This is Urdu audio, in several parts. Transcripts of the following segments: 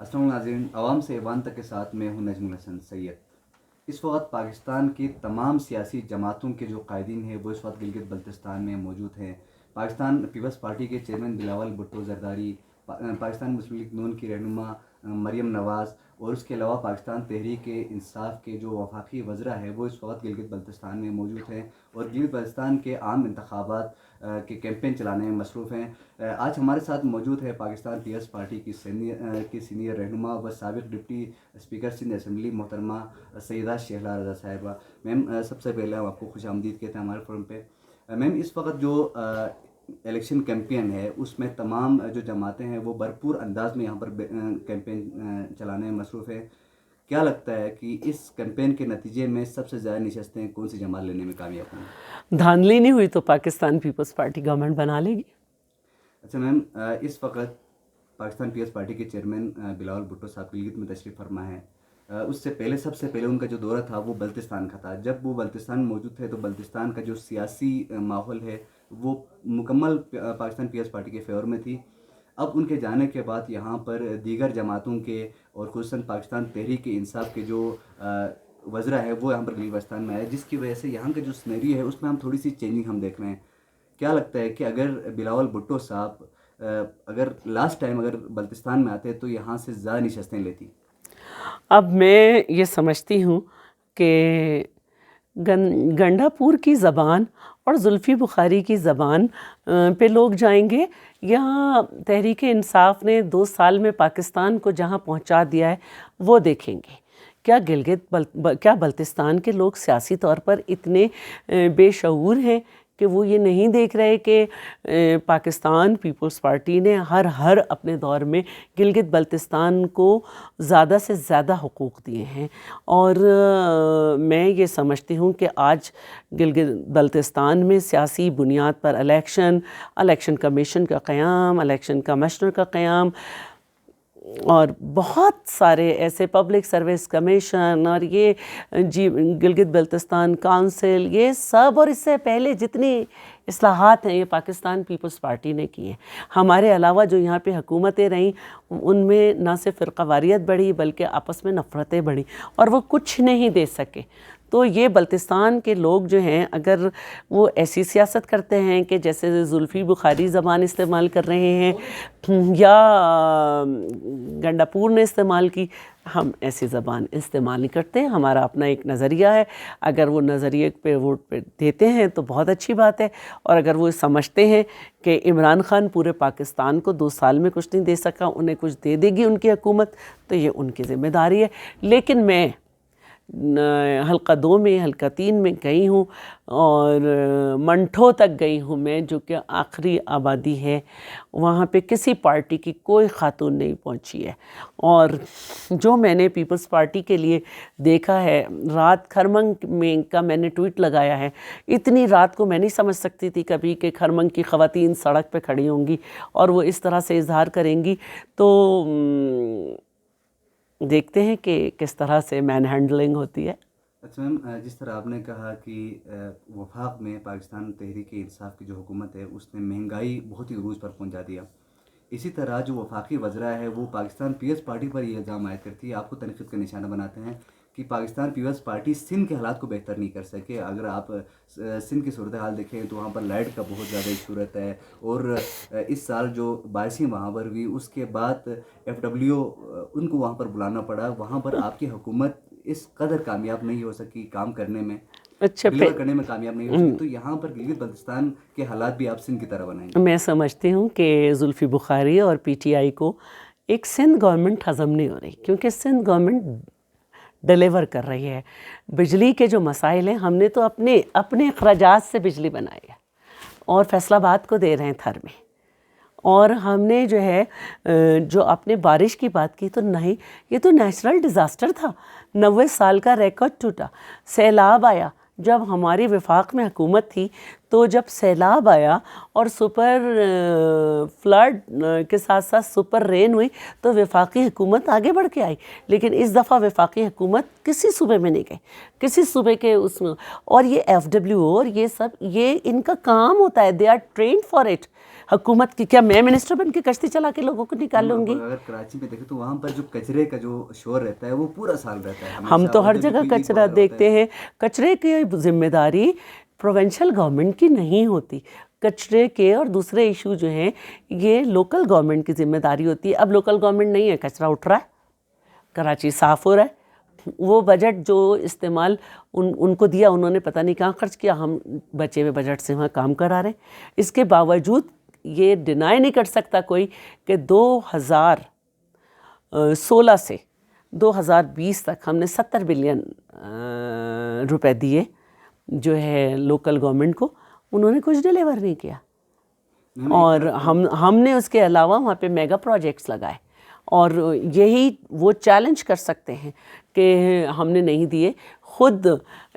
السلام ناظرین، عوام سے ایوان تک کے ساتھ میں ہوں نجم الحسن سید۔ اس وقت پاکستان کی تمام سیاسی جماعتوں کے جو قائدین ہیں وہ اس وقت گلگت بلتستان میں موجود ہیں۔ پاکستان پیپلز پارٹی کے چیئرمین بلاول بھٹو زرداری، پاکستان مسلم لیگ نون کی رہنما مریم نواز، اور اس کے علاوہ پاکستان تحریک انصاف کے جو وفاقی وزراء ہے وہ اس وقت گلگت بلتستان میں موجود ہیں اور گلگت بلتستان کے عام انتخابات کے کیمپین چلانے میں مصروف ہیں۔ آج ہمارے ساتھ موجود ہے پاکستان پیپلز پارٹی کی سینئر رہنما و سابق ڈپٹی اسپیکر سندھ اسمبلی محترمہ سیدہ شہلا رضا صاحبہ۔ میم، سب سے پہلے ہم آپ کو خوش آمدید کہتے ہیں ہمارے فورم پہ۔ میم، اس وقت جو الیکشن کیمپین ہے اس میں تمام جو جماعتیں ہیں وہ بھرپور انداز میں یہاں پر کیمپین چلانے میں مصروف ہے۔ کیا لگتا ہے کہ اس کیمپین کے نتیجے میں سب سے زیادہ نشستیں کون سی جماعت لینے میں کامیاب ہوں؟ دھاندلی نہیں ہوئی تو پاکستان پیپلز پارٹی گورنمنٹ بنا لے گی۔ اچھا میم، اس وقت پاکستان پیپلز پارٹی کے چیئرمین بلاول بھٹو صاحب گلگت میں تشریف فرما ہے۔ اس سے پہلے سب سے پہلے ان کا جو دورہ تھا وہ بلتستان کا تھا۔ جب وہ بلتستان میں موجود تھے تو بلتستان کا جو سیاسی ماحول ہے وہ مکمل پاکستان پیپلز پارٹی کے فیور میں تھی۔ اب ان کے جانے کے بعد یہاں پر دیگر جماعتوں کے اور خصوصاً پاکستان تحریک انصاف کے جو وزراء ہے وہ یہاں پر گلگت بلتستان میں آئے، جس کی وجہ سے یہاں کا جو سینیریو ہے اس میں ہم تھوڑی سی چینجنگ ہم دیکھ رہے ہیں۔ کیا لگتا ہے کہ اگر بلاول بھٹو صاحب اگر لاسٹ ٹائم اگر بلتستان میں آتے تو یہاں سے زیادہ نشستیں لیتی؟ اب میں یہ سمجھتی ہوں کہ گنڈا پور کی زبان اور زلفی بخاری کی زبان پہ لوگ جائیں گے، یا تحریک انصاف نے 2 سال میں پاکستان کو جہاں پہنچا دیا ہے وہ دیکھیں گے۔ کیا بلتستان کے لوگ سیاسی طور پر اتنے بے شعور ہیں کہ وہ یہ نہیں دیکھ رہے کہ پاکستان پیپلز پارٹی نے ہر اپنے دور میں گلگت بلتستان کو زیادہ سے زیادہ حقوق دیے ہیں؟ اور میں یہ سمجھتی ہوں کہ آج گلگت بلتستان میں سیاسی بنیاد پر الیکشن کمیشن کا قیام، الیکشن کمشنر کا قیام، اور بہت سارے ایسے پبلک سروس کمیشن اور یہ گلگت بلتستان کونسل، یہ سب، اور اس سے پہلے جتنی اصلاحات ہیں یہ پاکستان پیپلز پارٹی نے کی ہیں۔ ہمارے علاوہ جو یہاں پہ حکومتیں رہیں ان میں نہ صرف فرقہ واریت بڑھی بلکہ آپس میں نفرتیں بڑھی اور وہ کچھ نہیں دے سکے۔ تو یہ بلتستان کے لوگ جو ہیں اگر وہ ایسی سیاست کرتے ہیں کہ جیسے زلفی بخاری زبان استعمال کر رہے ہیں یا گنڈا پور نے استعمال کی، ہم ایسی زبان استعمال نہیں کرتے۔ ہمارا اپنا ایک نظریہ ہے، اگر وہ نظریے پہ ووٹ پہ دیتے ہیں تو بہت اچھی بات ہے، اور اگر وہ سمجھتے ہیں کہ عمران خان پورے پاکستان کو 2 سال میں کچھ نہیں دے سکا، انہیں کچھ دے دے گی ان کی حکومت، تو یہ ان کی ذمہ داری ہے۔ لیکن میں حلقہ 2 میں، حلقہ 3 میں گئی ہوں اور منٹھو تک گئی ہوں میں، جو کہ آخری آبادی ہے، وہاں پہ کسی پارٹی کی کوئی خاتون نہیں پہنچی ہے۔ اور جو میں نے پیپلز پارٹی کے لیے دیکھا ہے، رات کھرمنگ میں کا میں نے ٹویٹ لگایا ہے، اتنی رات کو میں نہیں سمجھ سکتی تھی کبھی کہ کھرمنگ کی خواتین سڑک پہ کھڑی ہوں گی اور وہ اس طرح سے اظہار کریں گی۔ تو دیکھتے ہیں کہ کس طرح سے مین ہینڈلنگ ہوتی ہے۔ اچھا میم، جس طرح آپ نے کہا کہ وفاق میں پاکستان تحریک انصاف کی جو حکومت ہے اس نے مہنگائی بہت ہی عروج پر پہنچا دیا، اسی طرح جو وفاقی وزراء ہے وہ پاکستان پیپلز پارٹی پر یہ الزام عائد کرتی ہے، آپ کو تنقید کا نشانہ بناتے ہیں کہ پاکستان پیپلز پارٹی سندھ کے حالات کو بہتر نہیں کر سکے۔ اگر آپ سندھ کی صورتحال دیکھیں تو وہاں پر لائٹ کا بہت زیادہ صورت ہے، اور اس سال جو بارشیں وہاں پر ہوئی اس کے بعد FW ان کو وہاں پر بلانا پڑا، وہاں پر آپ کی حکومت اس قدر کامیاب نہیں ہو سکی کام کرنے میں، ڈلیور کرنے میں کامیاب نہیں ہو سکی، تو یہاں پر گلگت بلتستان کے حالات بھی آپ سندھ کی طرح بنائیں گے؟ میں سمجھتی ہوں کہ زلفی بخاری اور PTI کو ایک سندھ گورنمنٹ ہضم نہیں ہو رہی، کیونکہ سندھ گورنمنٹ ڈلیور کر رہی ہے۔ بجلی کے جو مسائل ہیں، ہم نے تو اپنے اخراجات سے بجلی بنائی ہے اور فیصل آباد کو دے رہے ہیں تھر میں، اور ہم نے جو ہے جو اپنے بارش کی بات کی تو نہیں، یہ تو نیچرل ڈیزاسٹر تھا، 90 سال کا ریکارڈ ٹوٹا، سیلاب آیا۔ جب ہماری وفاق میں حکومت تھی تو جب سیلاب آیا اور سپر فلڈ کے ساتھ ساتھ سپر رین ہوئی تو وفاقی حکومت آگے بڑھ کے آئی، لیکن اس دفعہ وفاقی حکومت کسی صوبے میں نہیں گئی، کسی صوبے کے اس میں، اور یہ FWO اور یہ سب، یہ ان کا کام ہوتا ہے، they are trained for it. حکومت کی کیا میں منسٹر بن کے کشتی چلا کے لوگوں کو نکال لوں گی؟ اگر کراچی میں دیکھیں تو وہاں پر جو کچرے کا جو شور رہتا ہے وہ پورا سال رہتا ہے، ہم تو ہر جگہ کچرا دیکھتے ہیں۔ کچرے کی ذمہ داری پروونشل گورنمنٹ کی نہیں ہوتی، کچرے کے اور دوسرے ایشو جو ہیں یہ لوکل گورنمنٹ کی ذمہ داری ہوتی ہے۔ اب لوکل گورنمنٹ نہیں ہے، کچرا اٹھ رہا ہے، کراچی صاف ہو رہا ہے، وہ بجٹ جو استعمال ان کو دیا انہوں نے پتہ نہیں کہاں خرچ کیا، ہم بچے ہوئے بجٹ سے وہاں کام کرا رہے ہیں۔ اس کے باوجود یہ ڈینائی نہیں کر سکتا کوئی کہ 2016 سے 2020 تک ہم نے 70 بلین روپے دیے جو ہے لوکل گورنمنٹ کو، انہوں نے کچھ ڈیلیور نہیں کیا۔ اور ہم نے اس کے علاوہ وہاں پہ میگا پروجیکٹس لگائے، اور یہی وہ چیلنج کر سکتے ہیں کہ ہم نے نہیں دیے۔ خود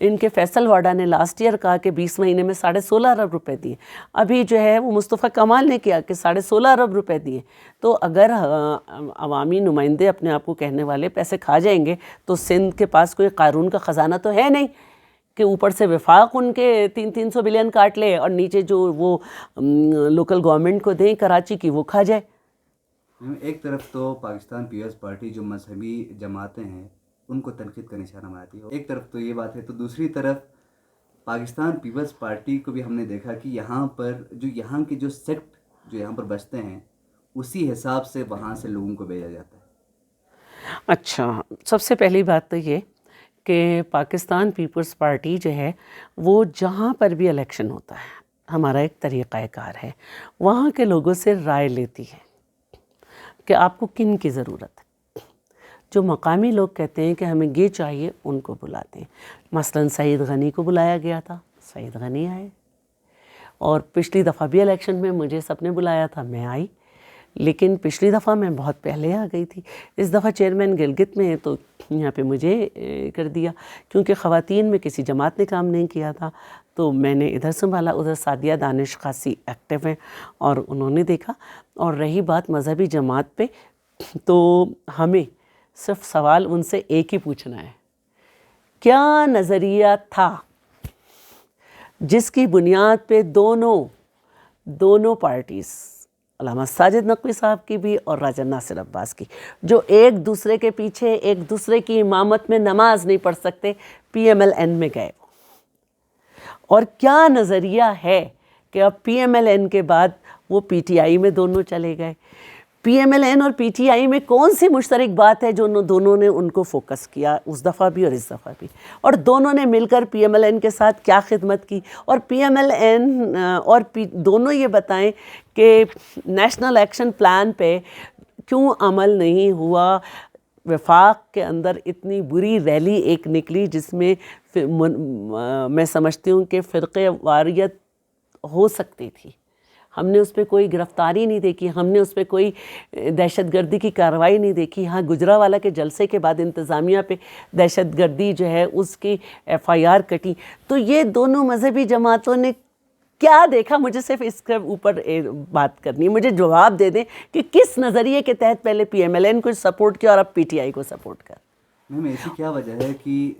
ان کے فیصل واڈا نے لاسٹ ایئر کہا کہ 20 مہینے میں 16.5 ارب روپے دیے، ابھی جو ہے وہ مصطفیٰ کمال نے کیا کہ 16.5 ارب روپے دیے۔ تو اگر عوامی نمائندے اپنے آپ کو کہنے والے پیسے کھا جائیں گے تو سندھ کے پاس کوئی قارون کا خزانہ تو ہے نہیں کہ اوپر سے وفاق ان کے 300 بلین کاٹ لے اور نیچے جو وہ لوکل گورنمنٹ کو دیں کراچی کی وہ کھا جائے۔ ایک طرف تو پاکستان پیپلز پارٹی جو مذہبی جماعتیں ہیں ان کو تنقید کا نشانہ بناتی ہے، ایک طرف تو یہ بات ہے، تو دوسری طرف پاکستان پیپلز پارٹی کو بھی ہم نے دیکھا کہ یہاں پر جو یہاں کے جو سیکٹ جو یہاں پر بستے ہیں اسی حساب سے وہاں سے لوگوں کو بھیجا جاتا ہے۔ اچھا، سب سے پہلی بات تو یہ کہ پاکستان پیپلز پارٹی جو ہے وہ جہاں پر بھی الیکشن ہوتا ہے، ہمارا ایک طریقہ کار ہے، وہاں کے لوگوں سے رائے لیتی ہے کہ آپ کو کن کی ضرورت ہے۔ جو مقامی لوگ کہتے ہیں کہ ہمیں یہ چاہیے ان کو بلاتے ہیں، مثلاً سعید غنی کو بلایا گیا تھا، سعید غنی آئے، اور پچھلی دفعہ بھی الیکشن میں مجھے سب نے بلایا تھا، میں آئی، لیکن پچھلی دفعہ میں بہت پہلے آ گئی تھی۔ اس دفعہ چیئرمین گلگت میں ہے تو یہاں پہ مجھے کر دیا، کیونکہ خواتین میں کسی جماعت نے کام نہیں کیا تھا تو میں نے ادھر سنبھالا۔ ادھر سعدیہ دانش خاصی ایکٹیو ہیں اور انہوں نے دیکھا۔ اور رہی بات مذہبی جماعت پہ، تو ہمیں صرف سوال ان سے ایک ہی پوچھنا ہے، کیا نظریہ تھا جس کی بنیاد پہ دونوں پارٹیز، علامہ ساجد نقوی صاحب کی بھی اور راجہ ناصر عباس کی، جو ایک دوسرے کے پیچھے ایک دوسرے کی امامت میں نماز نہیں پڑھ سکتے، PMLN میں گئے وہ؟ اور کیا نظریہ ہے کہ اب PMLN کے بعد وہ PTI میں دونوں چلے گئے؟ PMLN اور PTI میں کون سی مشترک بات ہے جو دونوں نے ان کو فوکس کیا اس دفعہ بھی اور اس دفعہ بھی، اور دونوں نے مل کر PMLN کے ساتھ کیا خدمت کی، اور PMLN اور دونوں یہ بتائیں کہ نیشنل ایکشن پلان پہ کیوں عمل نہیں ہوا۔ وفاق کے اندر اتنی بری ریلی ایک نکلی جس میں میں سمجھتی ہوں کہ فرقے واریت ہو سکتی تھی، ہم نے اس پہ کوئی گرفتاری نہیں دیکھی، ہم نے اس پہ کوئی دہشت گردی کی کارروائی نہیں دیکھی۔ ہاں، گجرانوالہ کے جلسے کے بعد انتظامیہ پہ دہشت گردی جو ہے اس کی FIR کٹی۔ تو یہ دونوں مذہبی جماعتوں نے کیا دیکھا؟ مجھے صرف اس کے اوپر بات کرنی ہے، مجھے جواب دے دیں کہ کس نظریے کے تحت پہلے PMLN کو سپورٹ کیا اور اب PTI کو سپورٹ کر۔ میم ایسی کیا وجہ ہے کہ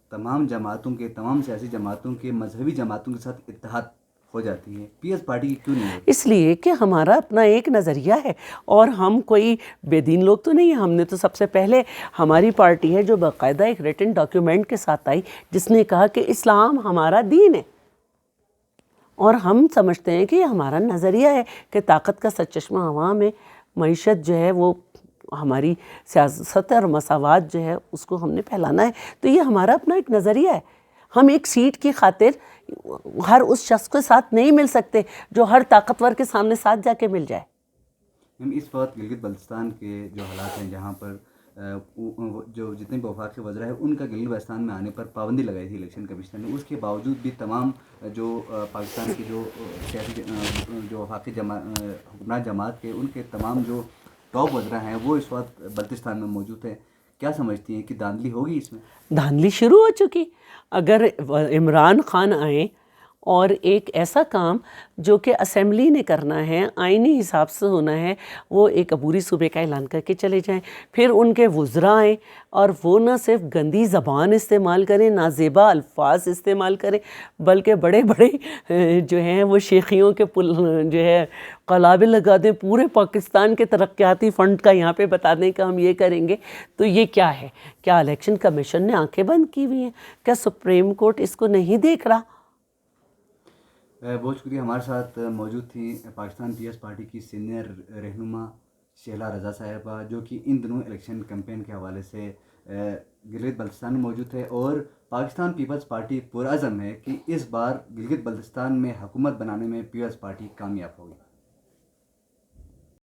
تمام جماعتوں کے، تمام سیاسی جماعتوں کے مذہبی جماعتوں کے ساتھ اتحاد ہو جاتی ہے، پیپلز پارٹی کی کیوں نہیں ہوتی؟ اس لیے کہ ہمارا اپنا ایک نظریہ ہے، اور ہم کوئی بے دین لوگ تو نہیں ہیں۔ ہم نے تو سب سے پہلے، ہماری پارٹی ہے جو باقاعدہ ایک ریٹن ڈاکیومنٹ کے ساتھ آئی جس نے کہا کہ اسلام ہمارا دین ہے، اور ہم سمجھتے ہیں کہ یہ ہمارا نظریہ ہے کہ طاقت کا سرچشمہ عوام ہے، معیشت جو ہے وہ ہماری سیاست اور مساوات جو ہے اس کو ہم نے پھیلانا ہے، تو یہ ہمارا اپنا ایک نظریہ ہے۔ ہم ایک سیٹ کی خاطر ہر اس شخص کے ساتھ نہیں مل سکتے جو ہر طاقتور کے سامنے ساتھ جا کے مل جائے۔ اس وقت گلگت بلتستان کے جو حالات ہیں، جہاں پر جو جتنے بھی وفاقی وزراء ہیں ان کا گلگت بلتستان میں آنے پر پابندی لگائی تھی الیکشن کمیشن نے، اس کے باوجود بھی تمام جو پاکستان کی جو سیاسی جو وفاقی حکمران جماعت کے، ان کے تمام جو ٹاپ وزراء ہیں وہ اس وقت بلتستان میں موجود ہیں۔ کیا سمجھتی ہیں کہ دھاندلی ہوگی اس میں؟ دھاندلی شروع ہو چکی۔ اگر عمران خان آئیں اور ایک ایسا کام جو کہ اسمبلی نے کرنا ہے، آئینی حساب سے ہونا ہے، وہ ایک عبوری صوبے کا اعلان کر کے چلے جائیں. پھر ان کے وزراء آئیں اور وہ نہ صرف گندی زبان استعمال کریں، نازیبا الفاظ استعمال کریں، بلکہ بڑے بڑے جو ہیں وہ شیخیوں کے جو ہے قلابے لگا دیں، پورے پاکستان کے ترقیاتی فنڈ کا یہاں پہ بتا دیں کہ ہم یہ کریں گے. تو یہ کیا ہے؟ کیا الیکشن کمیشن نے آنکھیں بند کی ہوئی ہیں؟ کیا سپریم کورٹ اس کو نہیں دیکھ رہا؟ بہت شکریہ. ہمارے ساتھ موجود تھیں پاکستان پیپلز پارٹی کی سینئر رہنما شہلا رضا صاحبہ، جو کہ ان دنوں الیکشن کیمپین کے حوالے سے گلگت بلتستان میں موجود ہے، اور پاکستان پیپلز پارٹی پرعزم ہے کہ اس بار گلگت بلتستان میں حکومت بنانے میں پیپلز پارٹی کامیاب ہوگی.